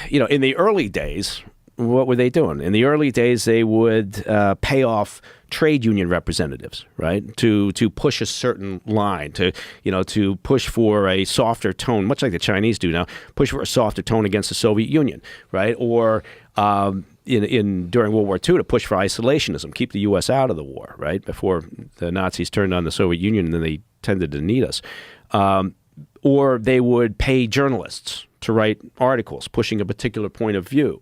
in the early days, what were they doing? In the early days, they would pay off trade union representatives, right, to push a certain line, to push for a softer tone, much like the Chinese do now, push for a softer tone against the Soviet Union, right, or during World War II to push for isolationism, keep the U.S. out of the war, right, before the Nazis turned on the Soviet Union and then they tended to need us. Or they would pay journalists to write articles pushing a particular point of view.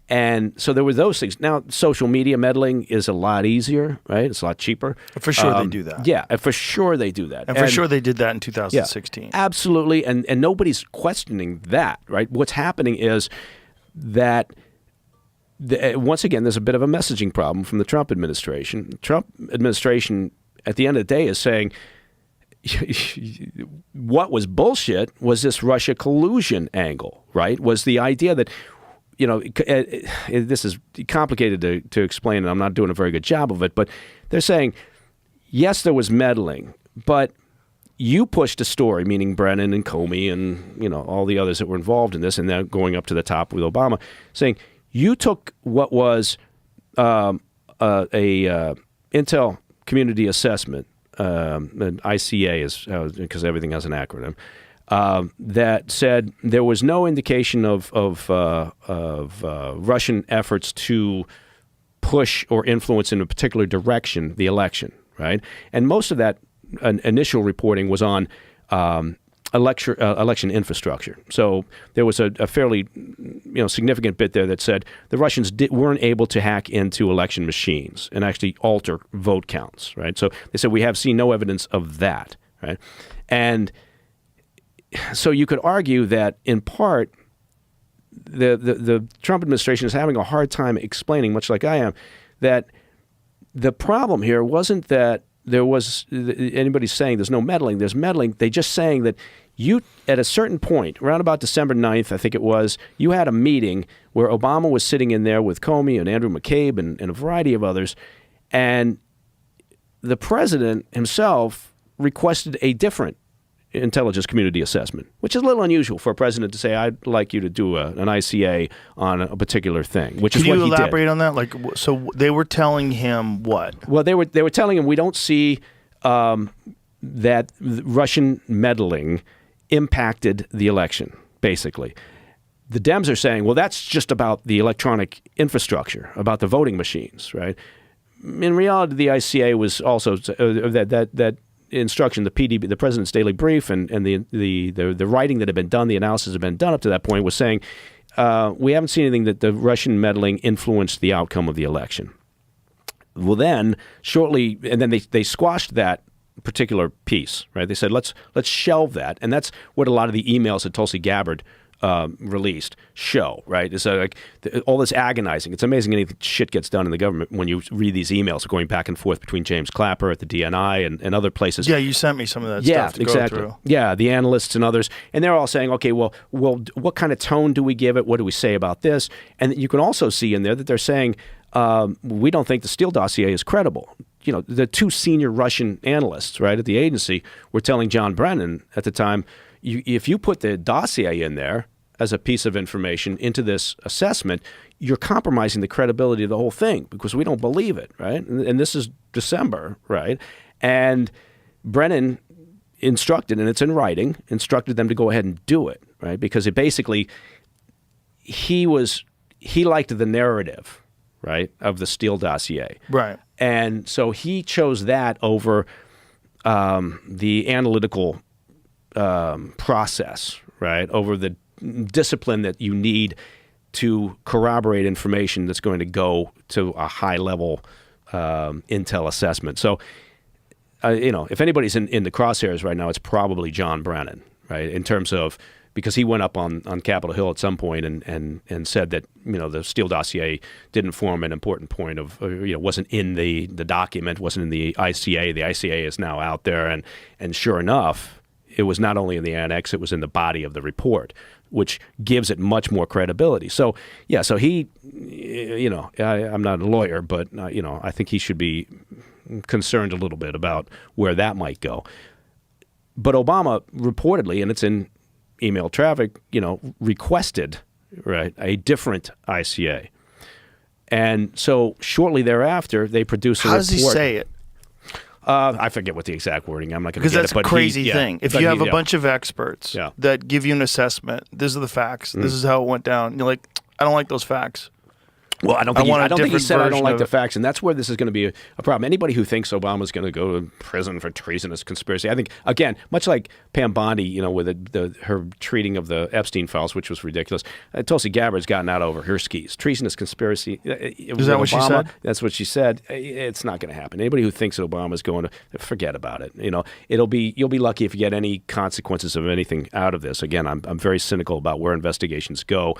And so there were those things. Now, social media meddling is a lot easier, right? It's a lot cheaper. For sure they do that. Yeah, for sure they do that. And for sure they did that in 2016. Yeah, absolutely, and nobody's questioning that, right? What's happening is that, once again, there's a bit of a messaging problem from the Trump administration. The Trump administration, at the end of the day, is saying, what was bullshit was this Russia collusion angle, right? Was the idea that, this is complicated to explain, and I'm not doing a very good job of it, but they're saying, yes, there was meddling, but you pushed a story, meaning Brennan and Comey and, all the others that were involved in this, and then going up to the top with Obama, saying you took what was a Intel community assessment, an ICA is because everything has an acronym, that said there was no indication of Russian efforts to push or influence in a particular direction the election, right? And most of that initial reporting was on election infrastructure. So there was a fairly significant bit there that said the Russians weren't able to hack into election machines and actually alter vote counts, right? So they said we have seen no evidence of that, right? And so you could argue that in part the Trump administration is having a hard time explaining, much like I am, that the problem here wasn't that there was anybody saying there's no meddling. There's meddling. They just saying that you, at a certain point, around about December 9th, I think it was, you had a meeting where Obama was sitting in there with Comey and Andrew McCabe and a variety of others, and the president himself requested a different intelligence community assessment, which is a little unusual for a president to say, I'd like you to do an ICA on a particular thing, which is what he did. Can you elaborate on that? So they were telling him what? Well, they were telling him we don't see that Russian meddling impacted the election, basically. The Dems are saying, well, that's just about the electronic infrastructure, about the voting machines, right? In reality, the ICA was also that instruction, the PDB, the President's Daily Brief, and the writing that had been done, the analysis had been done up to that point, was saying we haven't seen anything that the Russian meddling influenced the outcome of the election. Well, then shortly, and then they squashed that particular piece, right? They said let's shelve that, and that's what a lot of the emails that Tulsi Gabbard released show, right? It's all this agonizing. It's amazing any shit gets done in the government when you read these emails going back and forth between James Clapper at the DNI and other places. Yeah, you sent me some of that stuff to go through. Yeah, the analysts and others. And they're all saying, okay, well, what kind of tone do we give it? What do we say about this? And you can also see in there that they're saying, we don't think the Steele dossier is credible. The two senior Russian analysts, right, at the agency were telling John Brennan at the time, if you put the dossier in there as a piece of information into this assessment, you're compromising the credibility of the whole thing because we don't believe it, right? And this is December, right? And Brennan instructed, and it's in writing, instructed them to go ahead and do it, right? Because it basically, he liked the narrative, right, of the Steele dossier. Right. And so he chose that over the analytical process, right, over the discipline that you need to corroborate information that's going to go to a high-level intel assessment. So, if anybody's in the crosshairs right now, it's probably John Brennan, right, in terms of, because he went up on Capitol Hill at some point and said that, the Steele dossier didn't form an important point of, wasn't in the document, wasn't in the ICA. The ICA is now out there, and sure enough, it was not only in the annex, it was in the body of the report, which gives it much more credibility. So, yeah, so he, I'm not a lawyer, but, I think he should be concerned a little bit about where that might go. But Obama reportedly, and it's in email traffic, requested right? A different ICA. And so shortly thereafter, they produce a How report. does he say it? I forget what the exact wording. I'm not going to Because get that's it. But a crazy thing. If you have a yeah. bunch of experts Yeah. that give you an assessment, these are the facts. This is how it went down. You're like, I don't like those facts. Well, I don't think want a I don't think he different said I don't version like of the it. facts, and that's where this is going to be a problem. Anybody who thinks Obama's going to go to prison for treasonous conspiracy, I think, again, much like Pam Bondi, with her treating of the Epstein files, which was ridiculous. Tulsi Gabbard's gotten out over her skis. Treasonous conspiracy. Is that what she said? That's what she said. It's not going to happen. Anybody who thinks that Obama's going to forget about it. You'll be lucky if you get any consequences of anything out of this. Again, I'm very cynical about where investigations go.